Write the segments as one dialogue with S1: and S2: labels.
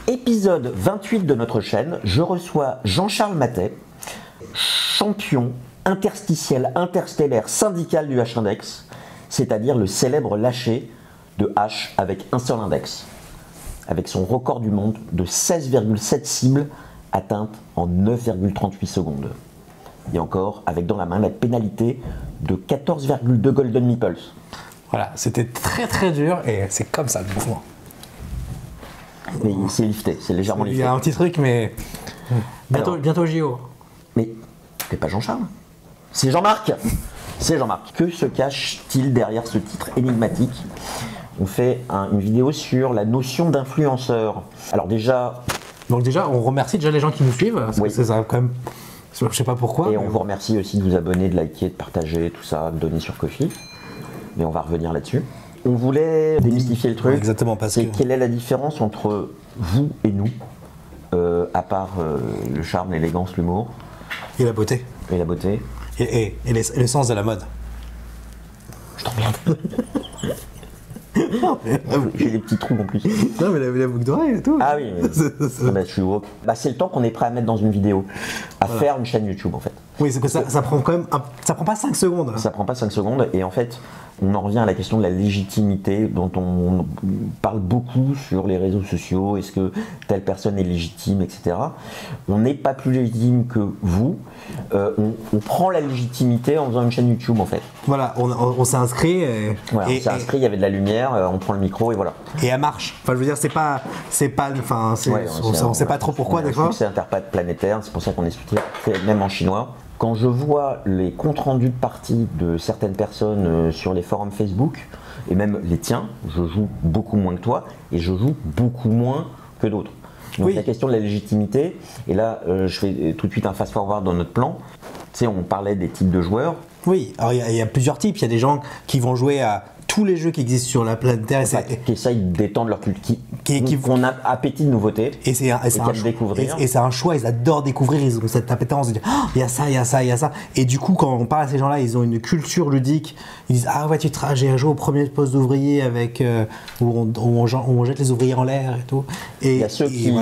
S1: Épisode 28 de notre chaîne, je reçois Jean-Charles Mathey, champion interstitiel, interstellaire, syndical du H-index, c'est-à-dire le célèbre lâcher de H avec un seul index, avec son record du monde de 16,7 cibles atteintes en 9,38 secondes. Et encore, avec dans la main la pénalité de 14,2 Golden Meeples.
S2: Voilà, c'était très très dur et c'est comme ça le mouvement.
S1: Mais c'est lifté, c'est légèrement lifté.
S2: Il y a un petit truc, mais bientôt JO.
S1: Mais c'est pas Jean-Charles, c'est Jean-Marc. C'est Jean-Marc. Que se cache-t-il derrière ce titre énigmatique? On fait une vidéo sur la notion d'influenceur. Alors déjà...
S2: Donc déjà, on remercie déjà les gens qui nous suivent, parce que c'est ça quand même... Je sais pas pourquoi.
S1: Et on vous remercie aussi de vous abonner, de liker, de partager, tout ça, de donner sur Ko-fi. Mais on va revenir là-dessus. On voulait démystifier le truc.
S2: Ouais, exactement, parce que...
S1: Quelle est la différence entre vous et nous, à part le charme, l'élégance, l'humour.
S2: Et la beauté.
S1: Et la beauté.
S2: Et l'essence de la mode.
S1: Je t'emmerde. J'ai des petits trous en plus.
S2: Non mais la boucle d'oreille et tout.
S1: Ah oui, bah, je suis woke. Bah, c'est le temps qu'on est prêt à mettre dans une vidéo, à faire une chaîne YouTube en fait.
S2: Oui, c'est que ça prend quand même, ça prend pas 5 secondes.
S1: Ça prend pas 5 secondes et en fait, on en revient à la question de la légitimité dont on parle beaucoup sur les réseaux sociaux. Est-ce que telle personne est légitime, etc. On n'est pas plus légitime que vous. On prend la légitimité en faisant une chaîne YouTube en fait.
S2: Voilà, on s'est inscrit.
S1: Voilà, on s'est inscrit, il y avait de la lumière, on prend le micro et voilà.
S2: Et elle marche. Enfin, je veux dire, on sait pas trop pourquoi des fois.
S1: C'est interplanétaire, c'est pour ça qu'on est sous-titré même en chinois. Quand je vois les comptes rendus de parties de certaines personnes sur les forums Facebook, et même les tiens, je joue beaucoup moins que toi, et je joue beaucoup moins que d'autres. Donc la question de la légitimité, et là je fais tout de suite un fast-forward dans notre plan. Tu sais, on parlait des types de joueurs.
S2: Oui, alors il y a plusieurs types. Il y a des gens qui vont jouer à tous les jeux qui existent sur la planète Terre.
S1: Qui essayent d'étendre leur culte, qui ont un appétit de nouveauté.
S2: Et c'est un choix, ils adorent découvrir, ils ont cette appétence de dire oh, il y a ça, il y a ça, il y a ça. Et du coup, quand on parle à ces gens-là, ils ont une culture ludique. Ils disent ah ouais, j'ai joué au premier poste d'ouvrier avec où on jette les ouvriers en l'air et tout. Et
S1: il y a ceux qui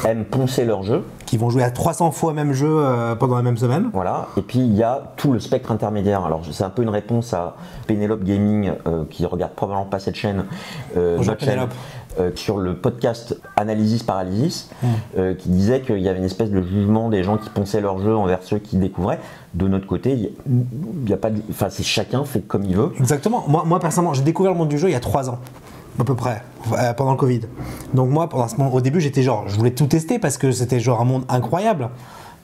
S1: aiment poncer leur jeu.
S2: Qui vont jouer à 300 fois le même jeu pendant la même semaine.
S1: Voilà, et puis il y a tout le spectre intermédiaire. Alors c'est un peu une réponse à Pénélope Gaming qui regarde probablement pas cette chaîne, notre chaîne, sur le podcast Analysis Paralysis, qui disait qu'il y avait une espèce de jugement des gens qui ponçaient leur jeu envers ceux qui découvraient. De notre côté, il y a pas de, enfin c'est chacun fait comme il veut.
S2: Exactement. Moi personnellement, j'ai découvert le monde du jeu il y a 3 ans. À peu près, pendant le Covid. Donc moi, pendant ce moment, au début, j'étais genre, je voulais tout tester parce que c'était genre un monde incroyable.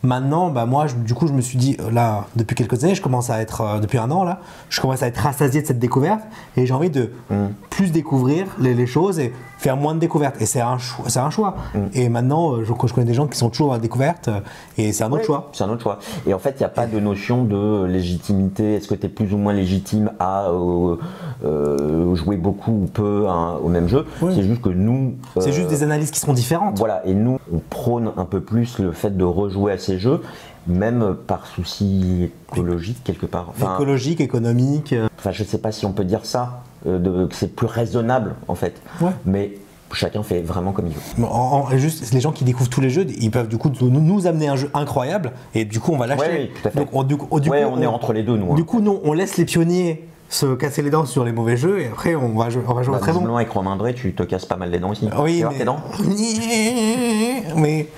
S2: Maintenant, bah moi, du coup, je me suis dit, là, depuis quelques années, je commence à être, depuis un an, là, je commence à être rassasié de cette découverte et j'ai envie de plus découvrir les choses et faire moins de découvertes. Et c'est un choix. Et maintenant, je connais des gens qui sont toujours à la découverte et c'est un autre choix.
S1: C'est un autre choix. Et en fait, il n'y a pas de notion de légitimité. Est-ce que tu es plus ou moins légitime à jouer beaucoup ou peu au même jeu? C'est juste que nous...
S2: c'est juste des analyses qui seront différentes.
S1: Voilà, et nous, on prône un peu plus le fait de rejouer à ces jeux, même par souci écologique quelque part.
S2: Enfin, écologique, économique.
S1: Enfin, je ne sais pas si on peut dire ça, que c'est plus raisonnable en fait. Mais chacun fait vraiment comme il veut.
S2: Juste, les gens qui découvrent tous les jeux, ils peuvent du coup nous amener un jeu incroyable et du coup on va lâcher.
S1: Oui, tout à fait. Donc, on est entre les deux, nous.
S2: Du coup, nous, on laisse les pionniers se casser les dents sur les mauvais jeux et après on va jouer très bon.
S1: Avec Romain Drey, tu te casses pas mal les dents aussi.
S2: Oui,
S1: tes dents.
S2: mais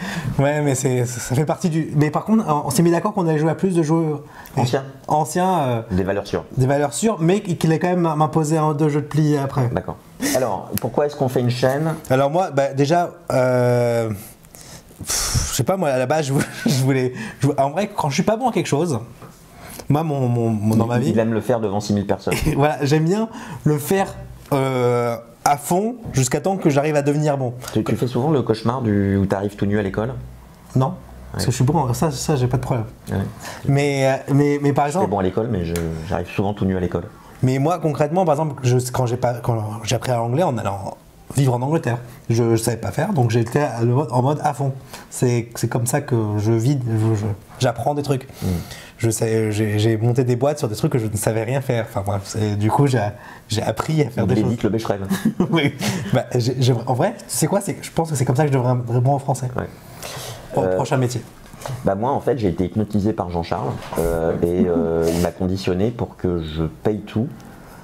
S2: ça fait partie du. Mais par contre, on s'est mis d'accord qu'on allait jouer à plus de jeux anciens.
S1: Des valeurs sûres.
S2: Des valeurs sûres, mais qu'il allait quand même m'imposer 2 jeux de pli après.
S1: D'accord. Alors, pourquoi est-ce qu'on fait une chaîne?
S2: Alors moi, déjà. Je sais pas, moi à la base, je voulais. En vrai, quand je suis pas bon à quelque chose. Moi, dans ma vie.
S1: Il aime le faire devant 6000 personnes.
S2: Voilà, j'aime bien le faire à fond jusqu'à temps que j'arrive à devenir bon.
S1: Tu fais souvent le cauchemar où tu arrives tout nu à l'école?
S2: Non, parce que je suis bon, ça j'ai pas de problème. Mais par exemple.
S1: Je suis bon à l'école, mais j'arrive souvent tout nu à l'école.
S2: Mais moi, concrètement, par exemple, quand j'ai appris l'anglais en allant vivre en Angleterre. Je ne savais pas faire, donc j'étais en mode à fond. C'est comme ça que je vis, j'apprends des trucs. J'ai monté des boîtes sur des trucs que je ne savais rien faire. Enfin bref, du coup j'ai appris à faire des choses.
S1: Le Becherel.
S2: Oui. Bah, en vrai, tu sais quoi, je pense que c'est comme ça que je devrais répondre en français.
S1: Ouais.
S2: Pour le prochain métier.
S1: Bah moi en fait j'ai été hypnotisé par Jean-Charles et il m'a conditionné pour que je paye tout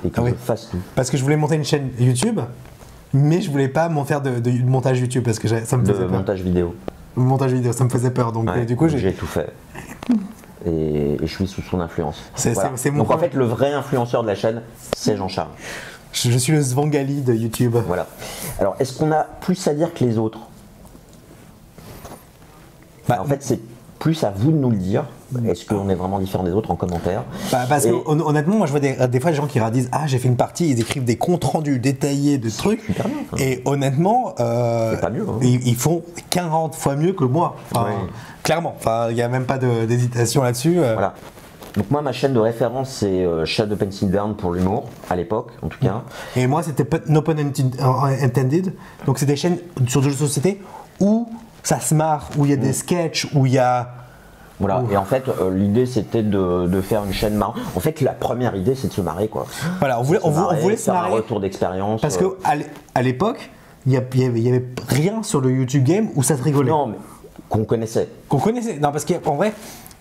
S1: et que je fasse tout.
S2: Parce que je voulais monter une chaîne YouTube, mais je voulais pas m'en faire de montage YouTube parce que ça me faisait peur.
S1: Montage vidéo.
S2: Montage vidéo, ça me faisait peur, donc du coup
S1: j'ai tout fait. Et je suis sous son influence.
S2: Voilà.
S1: Donc en fait le vrai influenceur de la chaîne c'est Jean-Charles.
S2: Je suis le Svangali de YouTube.
S1: Voilà. Alors est-ce qu'on a plus à dire que les autres? En fait, c'est plus à vous de nous le dire. Est-ce qu'on est vraiment différent des autres en commentaire?
S2: Parce que honnêtement, moi je vois des fois des gens qui disent ah j'ai fait une partie, ils écrivent des comptes rendus détaillés de trucs.
S1: Super bien,
S2: et honnêtement,
S1: c'est pas mieux, hein.
S2: Ils font 40 fois mieux que moi. Clairement. Enfin, il n'y a même pas d'hésitation là-dessus.
S1: Voilà. Donc moi ma chaîne de référence c'est Shadow Pencil Down pour l'humour, à l'époque en tout cas.
S2: Et moi c'était No Pun Intended. Donc c'est des chaînes sur des jeux de société où ça se marre, où il y a des sketchs, où il y a...
S1: Voilà, et en fait l'idée c'était de faire une chaîne marrante. En fait la première idée c'est de se marrer quoi.
S2: Voilà, on voulait se marrer.
S1: Un retour d'expérience.
S2: Parce qu'à l'époque, il y avait rien sur le YouTube Game où ça se rigolait.
S1: Non, mais qu'on connaissait.
S2: Non, parce qu'en vrai,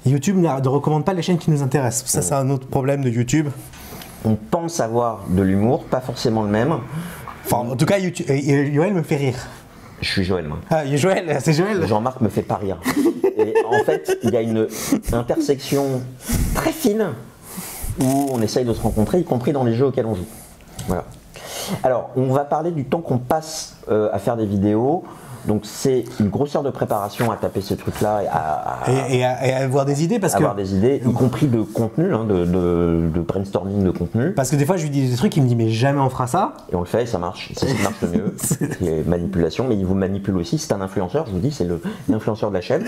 S2: YouTube ne recommande pas les chaînes qui nous intéressent. Ça, c'est un autre problème de YouTube.
S1: On pense avoir de l'humour, pas forcément le même.
S2: Enfin, en tout cas, YouTube, Yoël me fait rire.
S1: Je suis Joël, moi.
S2: Ah, Joël, c'est Joël.
S1: Jean-Marc me fait pas rire. Et en fait, il y a une intersection très fine où on essaye de se rencontrer, y compris dans les jeux auxquels on joue. Voilà. Alors, on va parler du temps qu'on passe à faire des vidéos. Donc c'est une grosse heure de préparation à taper ces trucs-là
S2: et à avoir des idées
S1: avoir des idées, y compris de contenu, hein, de brainstorming de contenu.
S2: Parce que des fois je lui dis des trucs, il me dit mais jamais on fera ça.
S1: Et on le fait et ça marche, c'est ce qui marche le mieux. C'est manipulation, mais il vous manipule aussi, c'est un influenceur, je vous dis, c'est l'influenceur de la chaîne.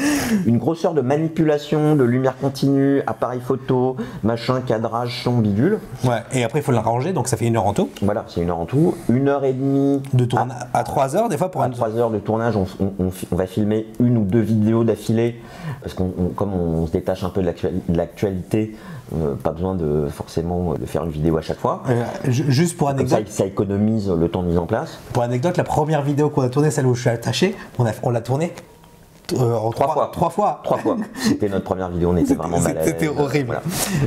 S1: Une grosse heure de manipulation, de lumière continue, appareil photo, machin, cadrage, son, bidule.
S2: Ouais, et après il faut l'arranger, donc ça fait 1 heure en tout.
S1: Voilà, c'est 1 heure en tout. 1h30
S2: de tournage à 3 heures des fois pour
S1: 3 heures de tournage. On va filmer 1 ou 2 vidéos d'affilée parce comme on se détache un peu de l'actualité, pas besoin forcément de faire une vidéo à chaque fois.
S2: Juste pour anecdote,
S1: ça économise le temps de mise en place.
S2: Pour anecdote, la première vidéo qu'on a tournée, celle où je suis attaché, on l'a tournée en 3 fois.
S1: C'était notre première vidéo, on était vraiment mal à l'aise.
S2: C'était horrible.
S1: Voilà.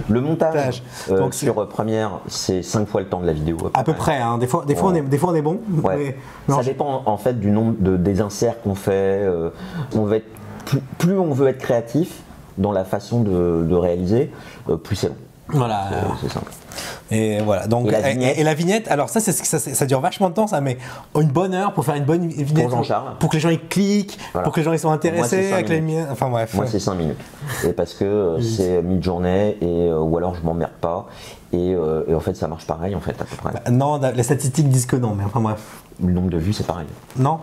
S1: Le montage sur Premiere, c'est 5 fois le temps de la vidéo.
S2: À peu près, hein. Des fois on est bon.
S1: Ouais. Mais ça dépend en fait du nombre des inserts qu'on fait. Plus on veut être créatif dans la façon de réaliser, plus c'est long.
S2: Voilà.
S1: C'est simple.
S2: Et voilà. Donc, et la vignette, alors ça dure vachement de temps, ça met une bonne heure pour faire une bonne vignette.
S1: Pour Jean-Charles.
S2: Pour que les gens ils cliquent, voilà. Pour que les gens ils soient intéressés avec les miennes. Enfin bref.
S1: Moi c'est 5 minutes. Et parce que c'est mi-journée ou alors je m'emmerde pas. Et en fait ça marche pareil en fait à peu près.
S2: Non, les statistiques disent que non, mais enfin bref.
S1: Le nombre de vues c'est pareil.
S2: Non.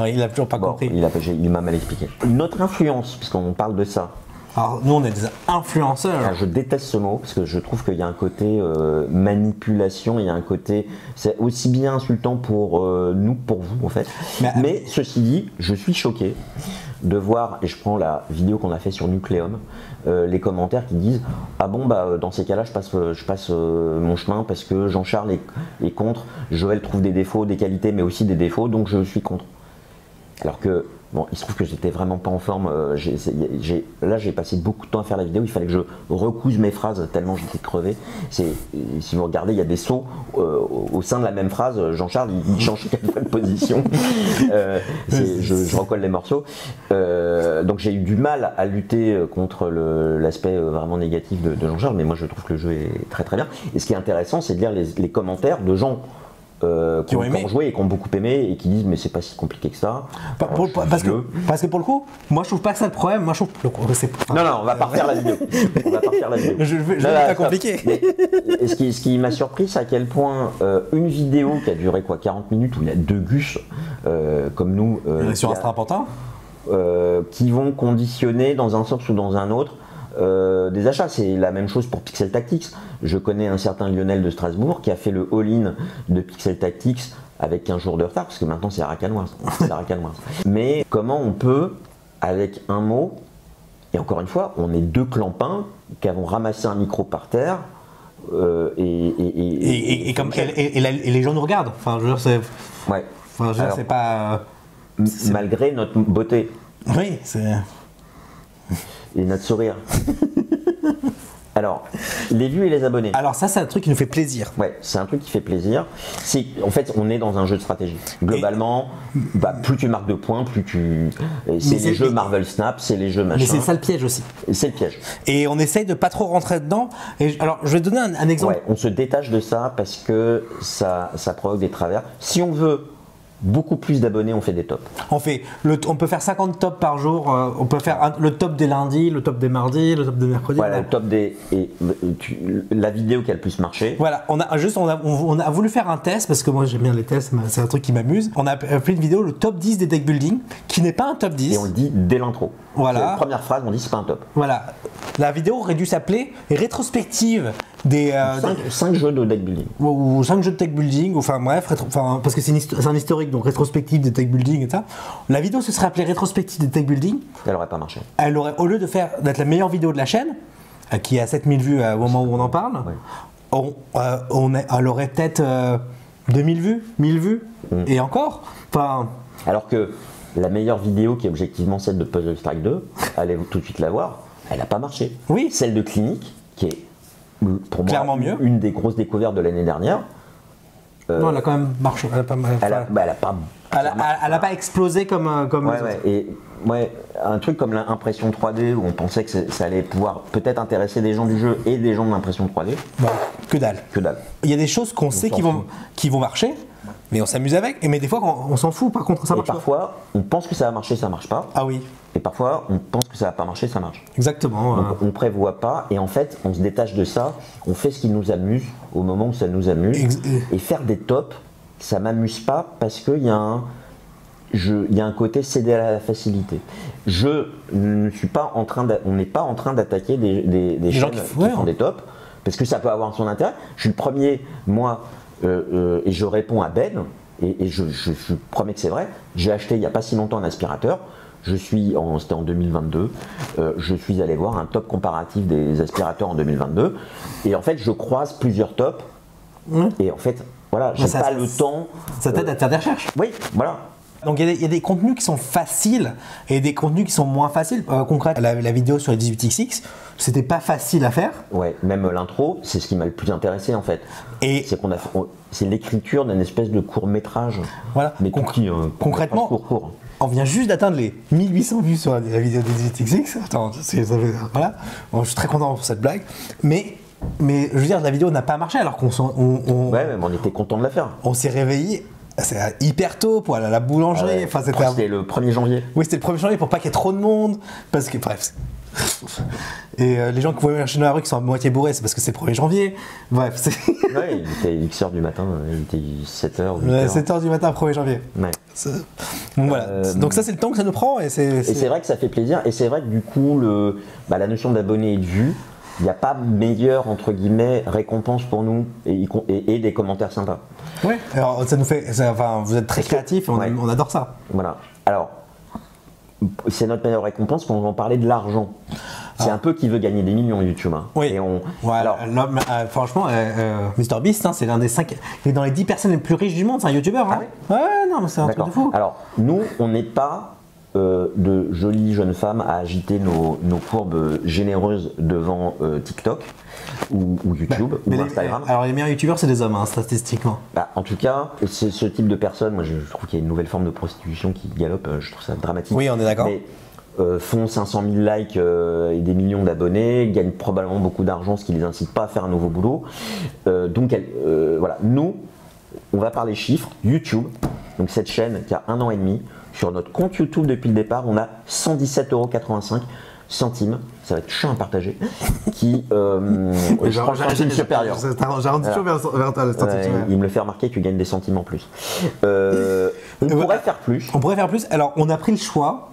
S2: Il a toujours pas compris.
S1: Il m'a mal expliqué. Une autre influence, puisqu'on parle de ça.
S2: Alors nous on est des influenceurs.
S1: Alors, je déteste ce mot parce que je trouve qu'il y a un côté manipulation, il y a un côté, c'est aussi bien insultant pour nous que pour vous en fait. Mais ceci dit, je suis choqué de voir, et je prends la vidéo qu'on a fait sur Nucleum, les commentaires qui disent ah bon bah dans ces cas-là je passe mon chemin parce que Jean-Charles est contre, Joël trouve des défauts, des qualités mais aussi des défauts donc je suis contre. Alors que bon, il se trouve que j'étais vraiment pas en forme. Là, j'ai passé beaucoup de temps à faire la vidéo. Il fallait que je recouse mes phrases tellement j'étais crevé. Si vous regardez, il y a des sauts au sein de la même phrase. Jean-Charles, il change 4 fois de position. Je recolle les morceaux. Donc j'ai eu du mal à lutter contre l'aspect vraiment négatif de Jean-Charles. Mais moi, je trouve que le jeu est très très bien. Et ce qui est intéressant, c'est de lire les commentaires de gens qui ont joué et qui ont beaucoup aimé et qui disent mais c'est pas si compliqué que ça.
S2: Parce que pour le coup, moi je trouve pas que ça le problème. Moi je trouve que c'est.
S1: Non, on va pas refaire la vidéo.
S2: Je vais pas compliquer.
S1: Et ce qui m'a surpris, c'est à quel point une vidéo qui a duré 40 minutes où il y a 2 gus comme nous
S2: sur un strapontin
S1: qui vont conditionner dans un sens ou dans un autre. Des achats, c'est la même chose pour Pixel Tactics. Je connais un certain Lionel de Strasbourg qui a fait le all-in de Pixel Tactics avec 15 jours de retard, parce que maintenant c'est aracanoise. Mais comment on peut, avec un mot, et encore une fois, on est deux clampins qui avons ramassé un micro par terre,
S2: Et les gens nous regardent. Enfin, je veux dire, c'est.
S1: Ouais.
S2: Enfin, je veux dire,
S1: Alors,
S2: c'est pas.
S1: malgré notre beauté
S2: Oui, c'est.
S1: et notre sourire. Alors, les vues et les abonnés.
S2: Alors ça, c'est un truc qui nous fait plaisir.
S1: Ouais, c'est un truc qui fait plaisir. En fait, on est dans un jeu de stratégie. Globalement, plus tu marques de points, plus tu. C'est les jeux Marvel Snap, c'est les jeux machin.
S2: Mais c'est ça le piège aussi.
S1: C'est le piège.
S2: Et on essaye de pas trop rentrer dedans. Et alors, je vais te donner un exemple.
S1: Ouais, on se détache de ça parce que ça provoque des travers. Si on veut beaucoup plus d'abonnés, on fait des tops.
S2: On peut faire 50 tops par jour. On peut faire le top des lundis, le top des mardis, le top des mercredis.
S1: Voilà, le top des. La vidéo qui a le plus marché.
S2: Voilà, on a voulu faire un test parce que moi j'aime bien les tests, c'est un truc qui m'amuse. On a fait une vidéo, le top 10 des deck building, qui n'est pas un top 10.
S1: Et on le dit dès l'intro.
S2: Voilà.
S1: La première phrase, on dit c'est pas un top.
S2: Voilà. La vidéo aurait dû s'appeler rétrospective des
S1: 5 jeux de deck building.
S2: ou 5 jeux de deck building, enfin bref, parce que c'est un historique, donc rétrospective des deck building et ça. La vidéo se serait appelée rétrospective des deck building.
S1: Elle aurait pas marché.
S2: Elle aurait, au lieu d'être la meilleure vidéo de la chaîne, qui a 7000 vues au moment où on en parle, elle aurait peut-être 2000 vues, 1000 vues, et encore. Enfin,
S1: alors que la meilleure vidéo, qui est objectivement celle de Puzzle Strike 2, allez tout de suite la voir, elle n'a pas marché.
S2: Oui.
S1: Celle de Clinique, qui est pour moi
S2: clairement mieux.
S1: Une des grosses découvertes de l'année dernière.
S2: Non, elle a quand même marché. Elle n'a pas explosé comme
S1: ouais, ouais. Et un truc comme l'impression 3D où on pensait que ça allait pouvoir peut-être intéresser des gens du jeu et des gens de l'impression 3D.
S2: Bah, que dalle.
S1: Que dalle.
S2: Il y a des choses qu'on sait qui vont marcher, mais on s'amuse avec. Mais des fois, on s'en fout. Par contre, ça marche
S1: pas. Et parfois, on pense que ça va marcher, ça marche pas.
S2: Ah oui.
S1: Et parfois, on pense que ça va pas marcher, ça marche.
S2: Exactement.
S1: Donc, on prévoit pas et en fait, on se détache de ça. On fait ce qui nous amuse au moment où ça nous amuse. Et faire des tops, ça m'amuse pas parce qu'il y a un côté céder à la facilité. Je ne suis pas en train on n'est pas en train d'attaquer des chaînes qui font des tops parce que ça peut avoir son intérêt. Je suis le premier, moi, et je réponds à Ben et je promets que c'est vrai. J'ai acheté il n'y a pas si longtemps un aspirateur. C'était en 2022. Je suis allé voir un top comparatif des aspirateurs en 2022 et en fait je croise plusieurs tops et en fait voilà, j'ai pas le temps.
S2: Ça t'aide à faire des recherches.
S1: Oui, voilà.
S2: Donc il y a des contenus qui sont faciles et des contenus qui sont moins faciles. Concrètement, la vidéo sur les 18XX, c'était pas facile à faire.
S1: Ouais, même l'intro, c'est ce qui m'a le plus intéressé en fait.
S2: Et
S1: c'est l'écriture d'un espèce de court métrage.
S2: Voilà.
S1: Mais
S2: concrètement,
S1: court.
S2: On vient juste d'atteindre les 1800 vues sur la vidéo des 18XX. Attends, voilà. Bon, je suis très content pour cette blague, mais je veux dire, la vidéo n'a pas marché alors qu'on
S1: ouais, mais on était content de la faire.
S2: On s'est réveillé. C'est hyper tôt pour aller à la boulangerie.
S1: Ouais.
S2: Enfin,
S1: c'était le 1er janvier.
S2: Oui, c'était le 1er janvier pour pas qu'il y ait trop de monde. Parce que, bref. Et les gens qui voient marcher dans la rue qui sont à moitié bourrés, c'est parce que c'est le 1er janvier. Bref.
S1: Ouais, il était X heures du matin, il était 7h.
S2: 7h du matin, 1er janvier.
S1: Ouais.
S2: Donc voilà. Donc ça, c'est le temps que ça nous prend. Et c'est
S1: vrai que ça fait plaisir. Et c'est vrai que du coup, la notion d'abonné et de vue, il n'y a pas meilleure, entre guillemets, récompense pour nous et des commentaires sympas.
S2: Oui, alors ça nous fait. Enfin, vous êtes très créatifs, on adore ça.
S1: Voilà. Alors, c'est notre meilleure récompense quand on va parler de l'argent. C'est un peu qui veut gagner des millions YouTube. Hein.
S2: Oui. Et alors, franchement, MrBeast, c'est l'un des 5. Il est dans les 10 personnes les plus riches du monde, c'est un YouTuber. Hein.
S1: Oui.
S2: Ouais, non, mais c'est un truc de fou.
S1: Alors, nous, on n'est pas de jolies jeunes femmes à agiter nos courbes généreuses devant TikTok ou YouTube ou Instagram.
S2: Alors les meilleurs youtubeurs c'est des hommes statistiquement.
S1: En tout cas, c'est ce type de personnes, moi je trouve qu'il y a une nouvelle forme de prostitution qui galope, je trouve ça dramatique.
S2: Oui, on est d'accord.
S1: Mais font 500 000 likes et des millions d'abonnés, gagnent probablement beaucoup d'argent, ce qui les incite pas à faire un nouveau boulot. Donc voilà, nous, on va parler chiffres. YouTube, donc cette chaîne qui a 1 an et demi, sur notre compte YouTube depuis le départ, on a 117,85 €, ça va être chiant à partager, qui, je pense, centime supérieur.
S2: J'ai rendu toujours vers toi, le centime supérieur.
S1: Il me le fait remarquer que tu gagnes des centimes en plus. On pourrait faire plus.
S2: On pourrait faire plus. Alors, on a pris le choix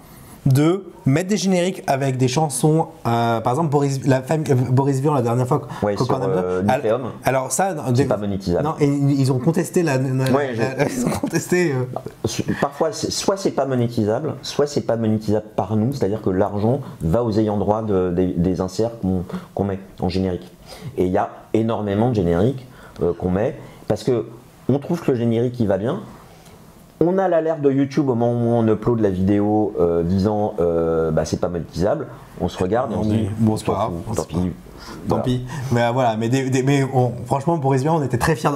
S2: de mettre des génériques avec des chansons, par exemple Boris Vian la dernière fois
S1: Ouais, sur Nucleum.
S2: Alors ça,
S1: c'est pas monétisable.
S2: Non, et ils ont contesté ils ont contesté.
S1: Parfois, soit c'est pas monétisable, soit c'est pas monétisable par nous, c'est-à-dire que l'argent va aux ayants droit des inserts qu'on met en générique. Et il y a énormément de génériques qu'on met parce que on trouve que le générique il va bien. On a l'alerte de YouTube au moment où on upload la vidéo disant c'est pas monétisable. On se regarde et on se dit
S2: bon, c'est pas grave,
S1: tant pis.
S2: Tant pis. Mais voilà, franchement, pour Boris Vian, on était très fiers.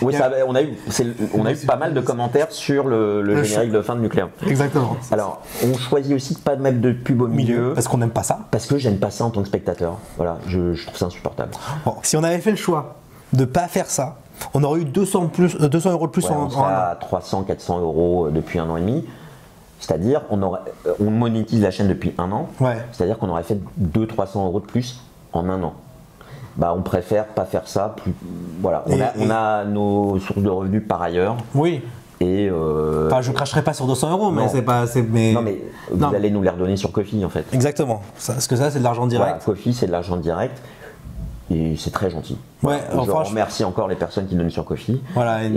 S1: On a eu pas mal de commentaires sur le générique de fin de Nucleum.
S2: Exactement.
S1: Alors, on choisit aussi de pas mettre de pub au milieu.
S2: Parce qu'on n'aime pas ça.
S1: Parce que j'aime pas ça en tant que spectateur. Voilà, je trouve ça insupportable.
S2: Bon, si on avait fait le choix de pas faire ça, on aurait eu 200 euros de plus
S1: on serait à 300-400 euros depuis 1 an et demi. C'est-à-dire, on monétise la chaîne depuis 1 an.
S2: Ouais.
S1: C'est-à-dire qu'on aurait fait 200-300 euros de plus en 1 an. On préfère pas faire ça. Voilà. On a nos sources de revenus par ailleurs.
S2: Oui.
S1: Et
S2: je cracherai pas sur 200 euros, mais c'est pas.
S1: Non, mais vous allez nous les redonner sur Ko-fi en fait.
S2: Exactement. Parce que ça, c'est de l'argent direct.
S1: Voilà, Ko-fi, c'est de l'argent direct. Et c'est très gentil.
S2: Ouais,
S1: je remercie encore les personnes qui donnent sur Ko-fi.
S2: Voilà,
S1: et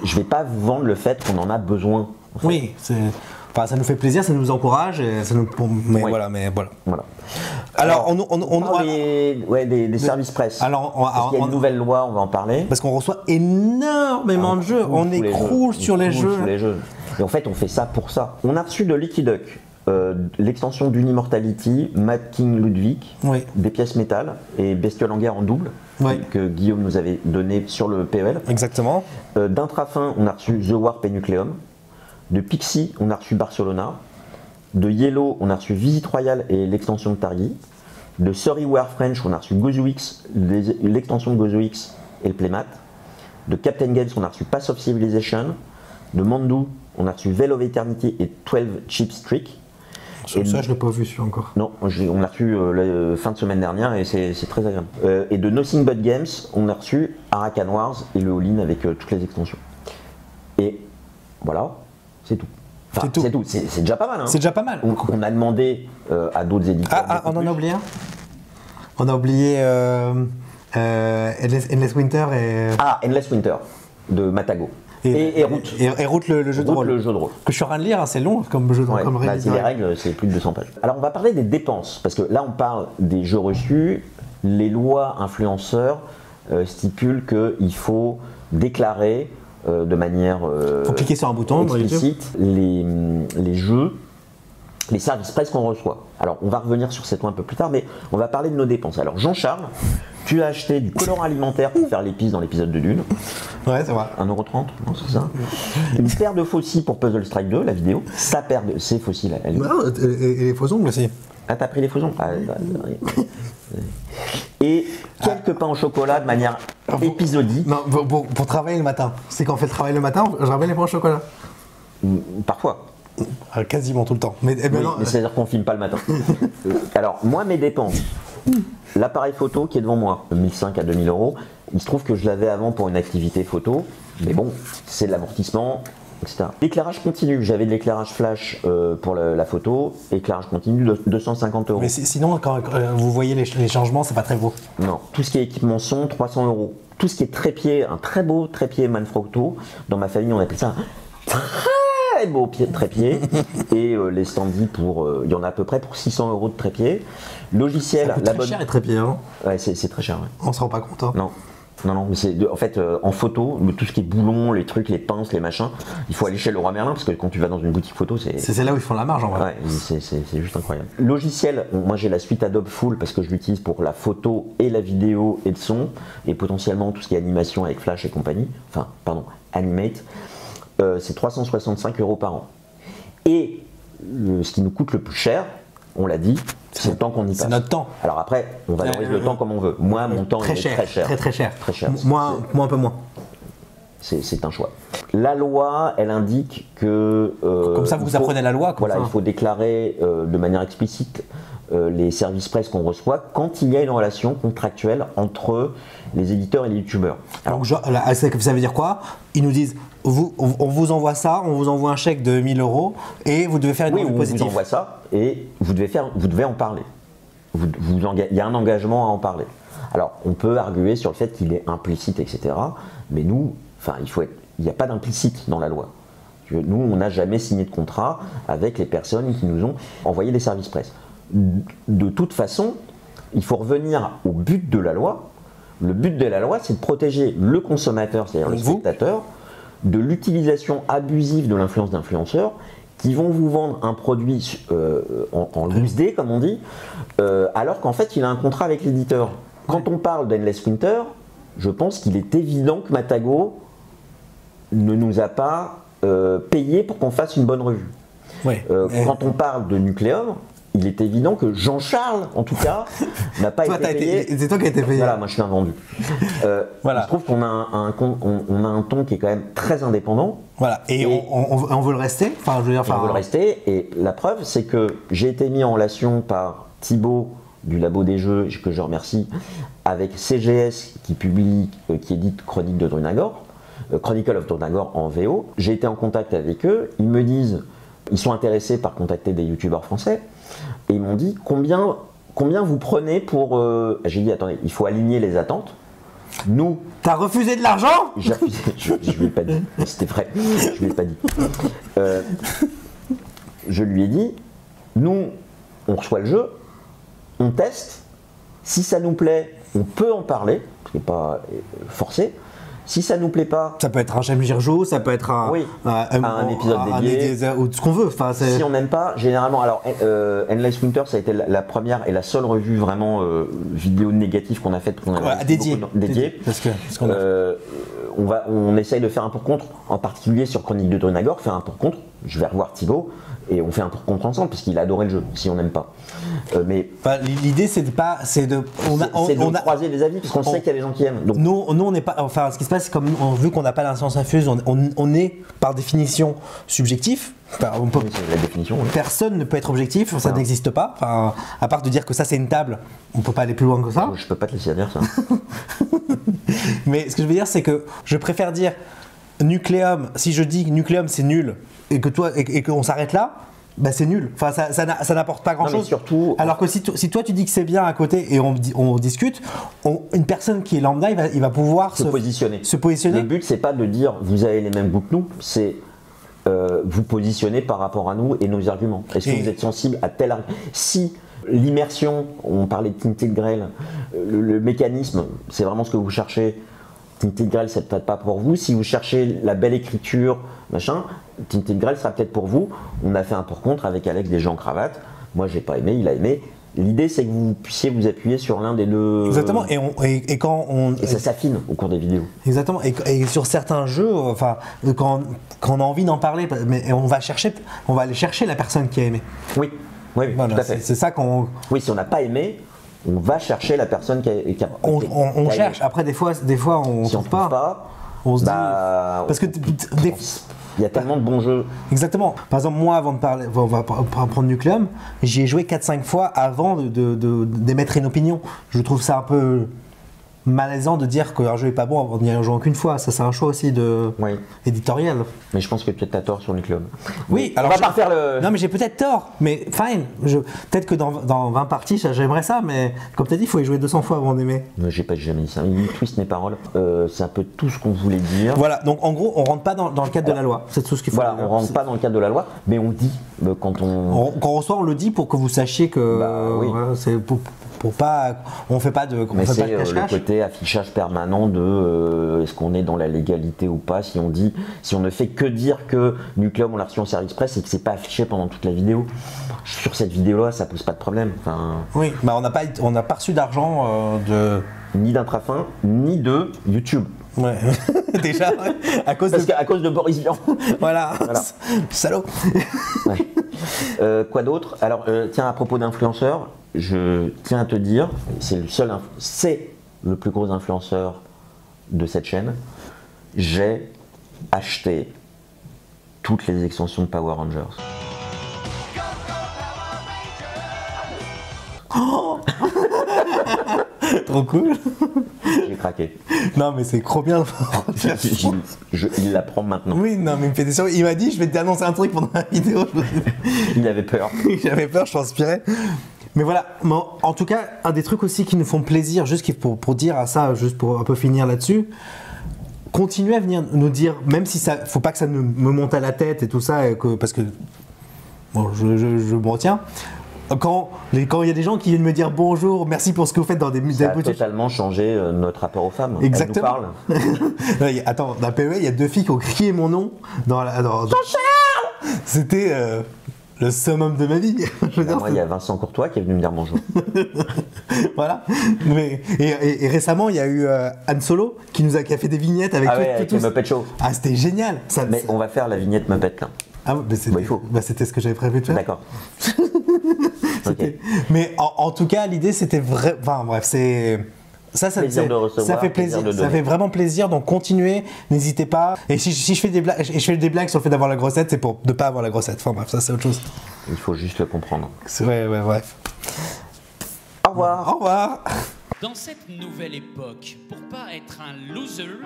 S1: je vais pas vous vendre le fait qu'on en a besoin. En fait.
S2: Oui, ça nous fait plaisir, ça nous encourage. Et ça nous... voilà. Alors, on
S1: parle des services presse. Parce qu'il y a une nouvelle loi, on va en parler.
S2: Parce qu'on reçoit énormément de jeux. On écroule sur les jeux.
S1: Et en fait, on fait ça pour ça. On a reçu de Lucky Duck. L'extension d'Unimmortality, Mad King Ludwig, des pièces métal et Bestiole en guerre en double que Guillaume nous avait donné sur le PEL.
S2: Exactement.
S1: D'Intrafin, on a reçu The Warp et Nucleum. De Pixie, on a reçu Barcelona. De Yellow, on a reçu Visit Royale et l'extension de Targi. De Sorry We Are French, on a reçu Gozoix, l'extension de Gozoix et le playmat. De Captain Games, on a reçu Pass of Civilization. De Mandu, on a reçu Veil of Eternity et 12 Chips Trick.
S2: Ça, je ne l'ai pas vu celui encore.
S1: Non, on l'a reçu la fin de semaine dernière et c'est très agréable. Et de Nothing But Games, on a reçu Arakan Wars et le All-In avec toutes les extensions. Et voilà, c'est tout. Enfin, c'est tout. C'est déjà pas mal. Hein.
S2: C'est déjà pas mal.
S1: On a demandé à d'autres éditeurs.
S2: On en a oublié un. On a oublié Endless Winter et.
S1: Endless Winter de Matago. Et Route.
S2: Et Route, le jeu de rôle.
S1: Le jeu de rôle.
S2: Que je suis en train de lire, c'est long comme jeu de rôle.
S1: C'est les règles, c'est plus de 200 pages. Alors on va parler des dépenses, parce que là on parle des jeux reçus. Les lois influenceurs stipulent qu'il faut déclarer de manière
S2: faut cliquer sur un bouton
S1: explicite les jeux, les services presse qu'on reçoit. Alors on va revenir sur ces points un peu plus tard, mais on va parler de nos dépenses. Alors Jean-Charles, tu as acheté du colorant alimentaire pour faire l'épice dans l'épisode de Dune.
S2: Ouais, c'est vrai.
S1: 1,30€, non, c'est ça. Une paire de faux cils pour Puzzle Strike 2, la vidéo. Sa paire de. Ces faux cils, elle.
S2: Non, et les faux ongles aussi.
S1: Ah, t'as pris les faux ongles Et quelques pains au chocolat de manière épisodique.
S2: Non, pour travailler le matin. C'est quand on fait le travail le matin, je ramène les pains au chocolat.
S1: Parfois.
S2: Quasiment tout le temps. Mais
S1: c'est-à-dire qu'on filme pas le matin. Alors, moi, mes dépenses. L'appareil photo qui est devant moi, 1500 à 2000 €. Il se trouve que je l'avais avant pour une activité photo, mais bon, c'est de l'amortissement, etc. L'éclairage continu, j'avais de l'éclairage flash pour la photo, éclairage continu de 250 €.
S2: Mais sinon, quand vous voyez les changements, c'est pas très beau.
S1: Non, tout ce qui est équipement son, 300 €. Tout ce qui est trépied, un très beau trépied Manfrotto. Dans ma famille, on appelle ça un très beau trépied. Et les standees, il y en a à peu près pour 600 € de trépied. Logiciel,
S2: ça coûte très cher les trépieds. Hein.
S1: Ouais, c'est très cher. Ouais.
S2: On se rend pas compte. Hein.
S1: Non, mais c'est en fait en photo, tout ce qui est boulons, les trucs, les pinces, les machins, il faut aller chez Leroy Merlin parce que quand tu vas dans une boutique photo,
S2: c'est là où ils font la marge en vrai.
S1: Ouais, c'est juste incroyable. Logiciel, moi j'ai la suite Adobe Full parce que je l'utilise pour la photo et la vidéo et le son et potentiellement tout ce qui est animation avec Flash et compagnie. Enfin, pardon, Animate. C'est 365 € par an. Et ce qui nous coûte le plus cher, on l'a dit, c'est le temps qu'on y passe.
S2: C'est notre temps.
S1: Alors après, on valorise le temps comme on veut. Moi, mon temps est très cher.
S2: Très cher.
S1: Très cher.
S2: Moi, un peu moins.
S1: C'est un choix. La loi, elle indique que...
S2: comme ça, vous apprenez la loi.
S1: Il faut déclarer de manière explicite les services presse qu'on reçoit quand il y a une relation contractuelle entre les éditeurs et les youtubeurs.
S2: Donc, ça veut dire quoi? Ils nous disent, on vous envoie ça, on vous envoie un chèque de 1000 € et vous devez faire une revue positive.
S1: On vous envoie ça et vous devez en parler. Il y a un engagement à en parler. Alors, on peut arguer sur le fait qu'il est implicite, etc. Mais nous, il n'y a pas d'implicite dans la loi. Nous, on n'a jamais signé de contrat avec les personnes qui nous ont envoyé des services presse. De toute façon, il faut revenir au but de la loi. Le but de la loi, c'est de protéger le consommateur, c'est-à-dire le spectateur, de l'utilisation abusive de l'influence d'influenceurs qui vont vous vendre un produit en loose day, comme on dit, alors qu'en fait, il a un contrat avec l'éditeur. Quand on parle d'Endless Winter, je pense qu'il est évident que Matago ne nous a pas payé pour qu'on fasse une bonne revue. Quand on parle de Nucleum, il est évident que Jean-Charles, en tout cas, n'a pas été payé.
S2: C'est toi qui as été payé.
S1: Voilà, moi je suis un vendu. Je trouve qu'on a un ton qui est quand même très indépendant.
S2: Voilà, et on veut le rester.
S1: On veut le rester, et la preuve, c'est que j'ai été mis en relation par Thibaut du Labo des Jeux, que je remercie, avec CGS qui édite Chronique de Drunagor, Chronicle of Drunagor en VO. J'ai été en contact avec eux, ils sont intéressés par contacter des youtubeurs français, et ils m'ont dit combien vous prenez pour... J'ai dit attendez, il faut aligner les attentes. Nous...
S2: T'as refusé de l'argent?
S1: J'ai refusé, je lui ai pas dit, c'était vrai, je lui ai pas dit. Je lui ai dit, nous, on reçoit le jeu, on teste, si ça nous plaît, on peut en parler, ce qui n'est pas forcé. Si ça nous plaît pas,
S2: ça peut être un J'aime Girjo, ça peut être un
S1: épisode dédié,
S2: ou ce qu'on veut.
S1: Si on n'aime pas, généralement, alors Endless Winter, ça a été la première et la seule revue vraiment vidéo négative qu'on a faite, dédiée. On essaye de faire un pour-contre, en particulier sur Chronique de Drunagor, faire un pour-contre. Je vais revoir Thibaut et on fait un pour-contre ensemble parce qu'il a adoré le jeu. Si on n'aime pas,
S2: l'idée c'est de
S1: croiser des avis parce qu'on sait qu'il y a des gens qui aiment. Donc.
S2: Nous on n'est pas. Enfin, ce qui se passe, c'est comme vu qu'on n'a pas l'inscience infuse, on est par définition subjectif. Enfin,
S1: la définition. Oui.
S2: Personne ne peut être objectif, ça n'existe pas. Enfin, à part de dire que ça c'est une table, on peut pas aller plus loin que ça.
S1: Je peux pas te laisser dire ça.
S2: Mais ce que je veux dire, c'est que je préfère dire Nucleum. Si je dis que Nucleum c'est nul et qu'on s'arrête là, bah c'est nul. Enfin, ça n'apporte pas grand-chose.
S1: Surtout,
S2: alors que si toi tu dis que c'est bien à côté et on discute, une personne qui est lambda, il va pouvoir se positionner.
S1: Le but c'est pas de dire vous avez les mêmes goûts que nous, c'est vous positionner par rapport à nous et nos arguments. Est-ce que vous êtes sensible à tel argument? Si l'immersion, on parlait de Tinted Grail, le mécanisme, c'est vraiment ce que vous cherchez. Tinted Grail, c'est peut-être pas pour vous. Si vous cherchez la belle écriture, machin, Tinted Grail sera peut-être pour vous. On a fait un pour-contre avec Alex des gens en cravate. Moi, j'ai pas aimé, il a aimé. L'idée, c'est que vous puissiez vous appuyer sur l'un des deux.
S2: Exactement. Et
S1: ça s'affine au cours des vidéos.
S2: Exactement. Et sur certains jeux, quand on a envie d'en parler, mais on va aller chercher la personne qui a aimé.
S1: Oui, voilà, tout à fait.
S2: C'est ça qu'on.
S1: Oui, si on n'a pas aimé, on va chercher la personne qui a
S2: on cherche. Après, des fois on
S1: si
S2: trouve pas. On se dit. Parce que
S1: il y a tellement de bons jeux.
S2: Exactement. Par exemple, moi, avant de parler, on va prendre Nucleum, j'y ai joué 4-5 fois avant d'émettre une opinion. Je trouve ça un peu malaisant de dire qu'un jeu est pas bon avant d'y jouer qu'une fois. Ça, c'est un choix aussi éditorial.
S1: Mais je pense que peut-être tu as tort sur Nucleum.
S2: Oui,
S1: alors on va pas refaire le.
S2: Non, mais j'ai peut-être tort. Mais fine. Peut-être que dans 20 parties, j'aimerais ça, mais comme tu as dit, il faut y jouer 200 fois avant d'aimer.
S1: J'ai jamais dit ça. Il twist mes paroles. C'est un peu tout ce qu'on voulait dire.
S2: Voilà. Donc en gros, on rentre pas dans le cadre de la loi. C'est tout ce qu'il faut.
S1: Voilà, on rentre pas dans le cadre de la loi, mais on dit quand on.
S2: Quand on reçoit, on le dit pour que vous sachiez que.
S1: Oui.
S2: C'est pour pas. On fait pas de.
S1: Mais c'est le côté affichage permanent de est-ce qu'on est dans la légalité ou pas. Si on ne fait que dire que Nucleum on l'a reçu en service presse et que c'est pas affiché pendant toute la vidéo. Sur cette vidéo-là, ça pose pas de problème.
S2: Oui, bah on n'a pas reçu d'argent
S1: ni d'Intrafin, ni de YouTube.
S2: Ouais. Déjà, à cause
S1: de Boris Vian.
S2: Voilà. Salaud.
S1: Ouais. Quoi d'autre? Alors, tiens, à propos d'influenceurs, je tiens à te dire, c'est le plus gros influenceur de cette chaîne. J'ai acheté toutes les extensions de Power Rangers.
S2: Trop cool.
S1: J'ai craqué.
S2: Non, mais c'est trop bien.
S1: Il l'apprend maintenant.
S2: Oui, non, mais il me fait des surprises. Il m'a dit, je vais t'annoncer un truc pendant la vidéo.
S1: Il avait peur.
S2: J'avais peur, je transpirais. Mais voilà, en tout cas, un des trucs aussi qui nous font plaisir, juste pour dire à ça, juste pour un peu finir là-dessus, continuez à venir nous dire, même si ça, faut pas que ça me monte à la tête et tout ça, parce que bon, je me retiens. Quand il y a des gens qui viennent me dire bonjour, merci pour ce que vous faites dans des
S1: Ça a
S2: boutiques.
S1: totalement changé notre rapport aux femmes.
S2: Exactement.
S1: Elle nous parle.
S2: Attends, dans la PE, il y a 2 filles qui ont crié mon nom dans Jean-Charles. C'était le summum de ma vie. Je veux dire,
S1: Moi, il y a Vincent Courtois qui est venu me dire bonjour.
S2: voilà. Mais, et récemment, il y a eu Anne Solo qui a fait des vignettes avec
S1: avec
S2: tous.
S1: le Muppet Show.
S2: Ah, c'était génial.
S1: Mais on va faire la vignette Muppet là.
S2: Ah, mais c'était,
S1: il faut.
S2: C'était ce que j'avais prévu de faire.
S1: D'accord.
S2: Okay. Mais en tout cas, l'idée c'était vrai. Enfin bref, c'est. Ça
S1: plaisir de recevoir,
S2: ça fait plaisir,
S1: de
S2: ça fait vraiment plaisir, donc continuez, n'hésitez pas. Et si je fais des blagues, je fais des blagues sur le fait d'avoir la grossette, c'est pour ne pas avoir la grossette. Enfin bref, ça c'est autre chose.
S1: Il faut juste le comprendre.
S2: Ouais, bref.
S1: Au revoir.
S2: Au revoir.
S3: Dans cette nouvelle époque, pour pas être un loser,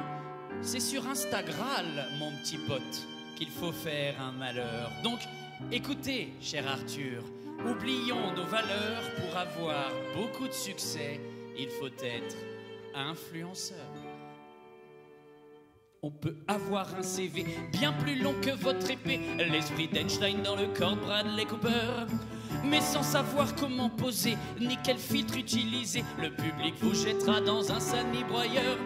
S3: c'est sur Instagram, mon petit pote, qu'il faut faire un malheur. Donc, écoutez, cher Arthur, oublions nos valeurs pour avoir beaucoup de succès. Il faut être influenceur. On peut avoir un CV bien plus long que votre épée, l'esprit d'Einstein dans le corps de Bradley Cooper. Mais sans savoir comment poser, ni quel filtre utiliser, le public vous jettera dans un sani broyeur.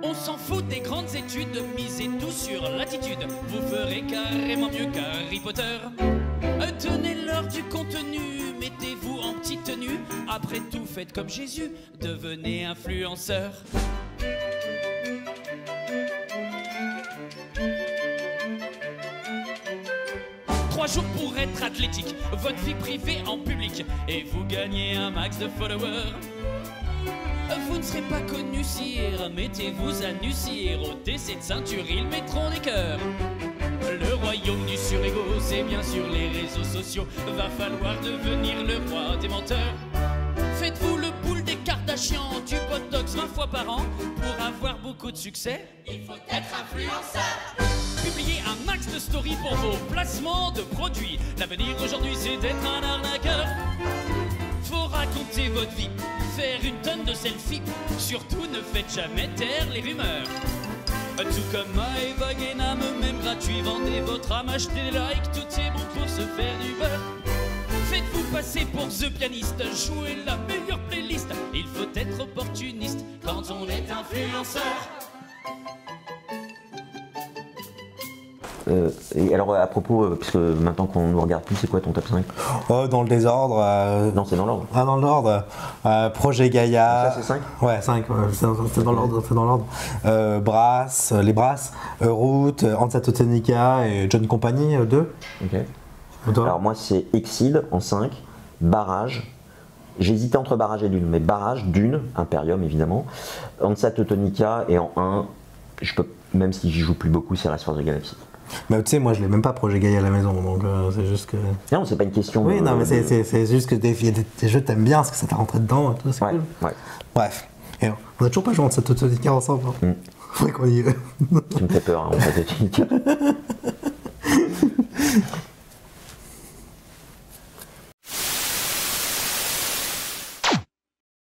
S3: On s'en fout des grandes études, misez tout sur l'attitude, vous ferez carrément mieux qu'Harry Potter. Tenez-leur du contenu, mettez-vous en petite tenue, après tout faites comme Jésus, devenez influenceur. 3 jours pour être athlétique, votre vie privée en public, et vous gagnez un max de followers. Vous ne serez pas connu, sire, mettez-vous à nu, sire, ôtez cette ceinture, ils mettront des cœurs. Le royaume du sur-égo, c'est bien sûr les réseaux sociaux, va falloir devenir le roi des menteurs. Faites-vous le boule des Kardashians, du botox 20 fois par an, pour avoir beaucoup de succès, il faut être influenceur. Publiez un max de stories pour vos placements de produits, l'avenir aujourd'hui c'est d'être un arnaqueur. Faut raconter votre vie, faire une tonne de selfies, surtout ne faites jamais taire les rumeurs. Tout comme Maëva Guénam, même gratuit, vendez votre âme, achetez des likes, tout est bon pour se faire du beurre. Faites-vous passer pour The Pianiste, jouez la meilleure playlist, il faut être opportuniste quand on est influenceur.
S1: Et alors à propos, puisque maintenant qu'on nous regarde plus, c'est quoi ton top 5?
S2: Dans le désordre.
S1: Non, c'est dans l'ordre.
S2: Ah, dans l'ordre. Projet Gaïa.
S1: Ça, c'est 5?
S2: Ouais, 5, c'est dans l'ordre. C'est dans l'ordre. Brass, les Brasses, Route, Ansa Totenica et John Company, 2.
S1: Ok. Alors moi, c'est Exil en 5, Barrage. J'hésitais entre Barrage et Dune, mais Barrage, Dune, Imperium évidemment, Ansa Totenica et en 1, je peux, même si j'y joue plus beaucoup, c'est Race for the Galaxy.
S2: Mais tu sais, moi je l'ai même pas Projet Gaïa à la maison, donc c'est juste que.
S1: Non, c'est pas une question.
S2: Oui, non, mais c'est juste que il y a des jeux que t'aimes bien, parce que ça t'a rentré dedans, c'est cool.
S1: Ouais.
S2: Bref, et on a toujours pas joué en cette Totenica ensemble. Faudrait qu'on y.
S1: Tu me fais peur, hein, en fait.